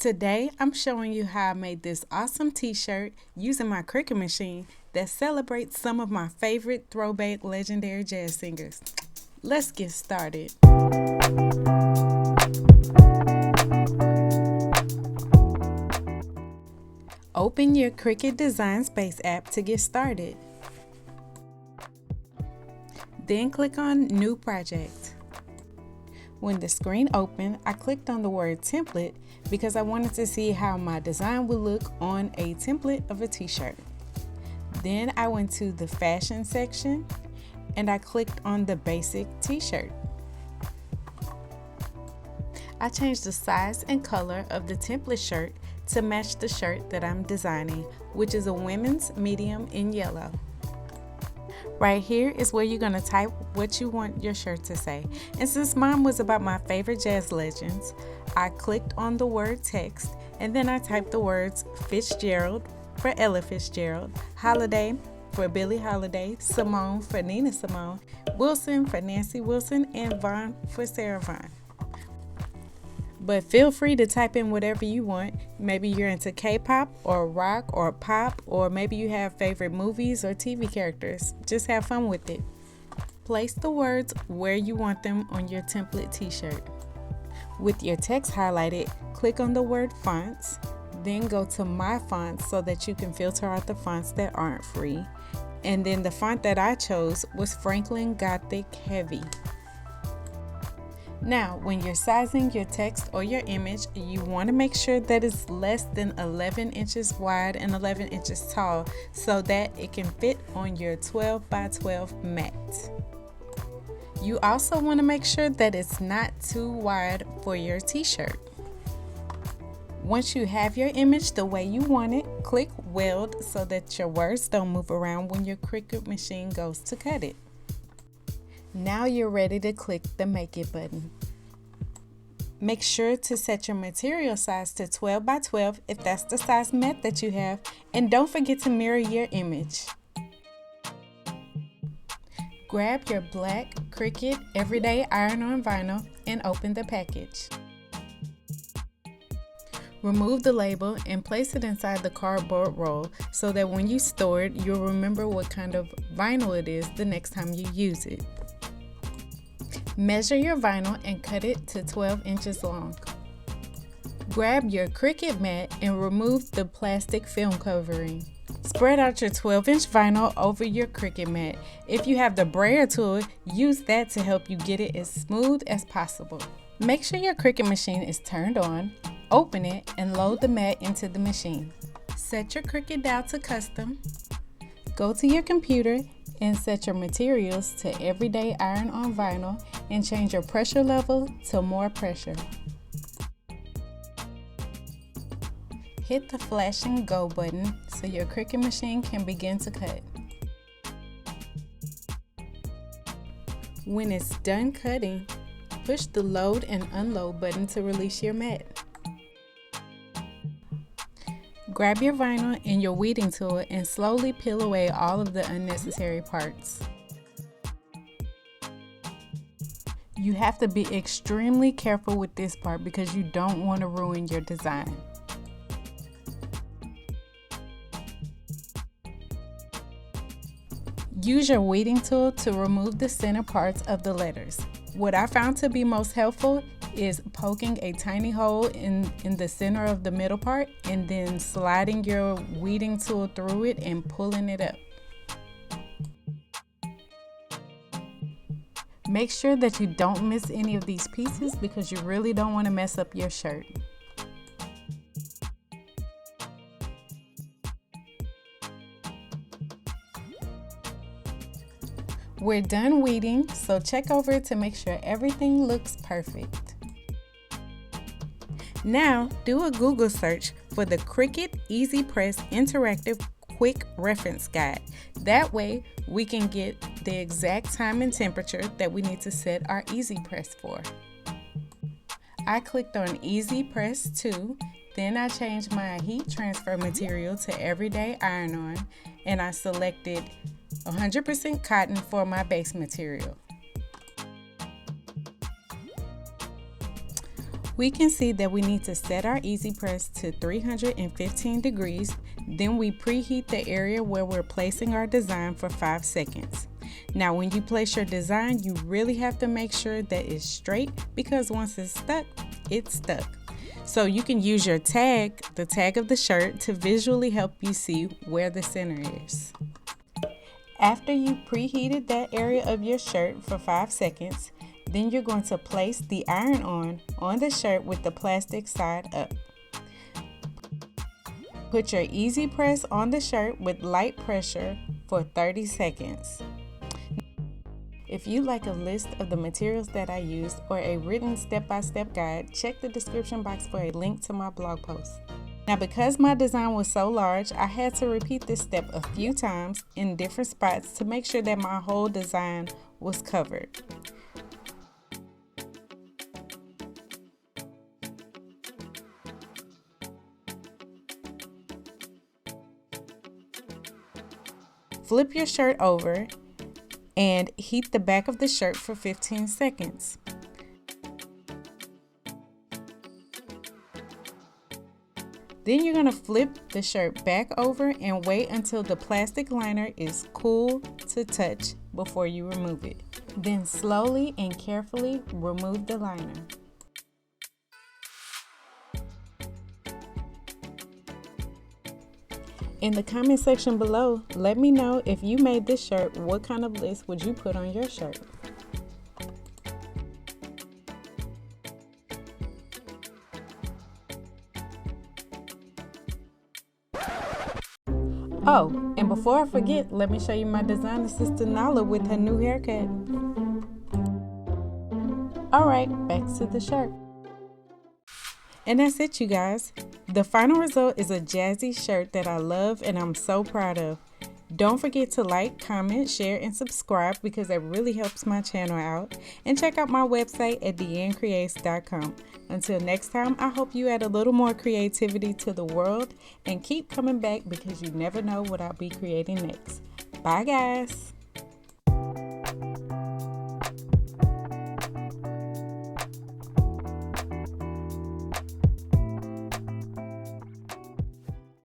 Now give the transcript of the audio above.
Today, I'm showing you how I made this awesome t-shirt using my Cricut machine that celebrates some of my favorite throwback legendary jazz singers. Let's get started. Open your Cricut Design Space app to get started. Then click on New Project. When the screen opened, I clicked on the word template because I wanted to see how my design would look on a template of a t-shirt. Then I went to the fashion section and I clicked on the basic t-shirt. I changed the size and color of the template shirt to match the shirt that I'm designing, which is a women's medium in yellow. Right here is where you're going to type what you want your shirt to say. And since mine was about my favorite jazz legends, I clicked on the word text and then I typed the words Fitzgerald for Ella Fitzgerald, Holiday for Billie Holiday, Simone for Nina Simone, Wilson for Nancy Wilson, and Vaughan for Sarah Vaughan. But feel free to type in whatever you want. Maybe you're into K-pop or rock or pop, or maybe you have favorite movies or TV characters. Just have fun with it. Place the words where you want them on your template t-shirt. With your text highlighted, click on the word fonts, then go to My Fonts so that you can filter out the fonts that aren't free. And then the font that I chose was Franklin Gothic Heavy. Now, when you're sizing your text or your image, you want to make sure that it's less than 11 inches wide and 11 inches tall so that it can fit on your 12 by 12 mat. You also want to make sure that it's not too wide for your t-shirt. Once you have your image the way you want it, click Weld so that your words don't move around when your Cricut machine goes to cut it. Now you're ready to click the Make It button. Make sure to set your material size to 12 by 12 if that's the size mat that you have, and don't forget to mirror your image. Grab your black Cricut Everyday Iron-On Vinyl and open the package. Remove the label and place it inside the cardboard roll so that when you store it, you'll remember what kind of vinyl it is the next time you use it. Measure your vinyl and cut it to 12 inches long. Grab your Cricut mat and remove the plastic film covering. Spread out your 12-inch vinyl over your Cricut mat. If you have the brayer tool, use that to help you get it as smooth as possible. Make sure your Cricut machine is turned on, open it, and load the mat into the machine. Set your Cricut dial to custom. Go to your computer and set your materials to Everyday Iron-On Vinyl and change your pressure level to more pressure. Hit the flash and go button so your Cricut machine can begin to cut. When it's done cutting, push the load and unload button to release your mat. Grab your vinyl and your weeding tool and slowly peel away all of the unnecessary parts. You have to be extremely careful with this part because you don't want to ruin your design. Use your weeding tool to remove the center parts of the letters. What I found to be most helpful is poking a tiny hole in the center of the middle part and then sliding your weeding tool through it and pulling it up. Make sure that you don't miss any of these pieces because you really don't want to mess up your shirt. We're done weeding, so check over it to make sure everything looks perfect. Now, do a Google search for the Cricut Easy Press Interactive Quick Reference Guide. That way, we can get the exact time and temperature that we need to set our Easy Press for. I clicked on Easy Press 2, then I changed my heat transfer material to Everyday Iron-On, and I selected 100% cotton for my base material. We can see that we need to set our Easy Press to 315 degrees, then we preheat the area where we're placing our design for 5 seconds. Now when you place your design, you really have to make sure that it's straight, because once it's stuck, it's stuck. So you can use your tag, the tag of the shirt, to visually help you see where the center is. After you preheated that area of your shirt for 5 seconds, then you're going to place the iron-on the shirt with the plastic side up. Put your Easy Press on the shirt with light pressure for 30 seconds. If you'd like a list of the materials that I used or a written step-by-step guide, check the description box for a link to my blog post. Now because my design was so large, I had to repeat this step a few times in different spots to make sure that my whole design was covered. Flip your shirt over and heat the back of the shirt for 15 seconds. Then you're going to flip the shirt back over and wait until the plastic liner is cool to touch before you remove it. Then slowly and carefully remove the liner. In the comment section below, let me know if you made this shirt, what kind of list would you put on your shirt? Oh, and before I forget, let me show you my design assistant Nala with her new haircut. Alright, back to the shirt. And that's it, you guys. The final result is a jazzy shirt that I love and I'm so proud of. Don't forget to like, comment, share, and subscribe because that really helps my channel out. And check out my website at deanncreates.com. Until next time, I hope you add a little more creativity to the world and keep coming back because you never know what I'll be creating next. Bye, guys.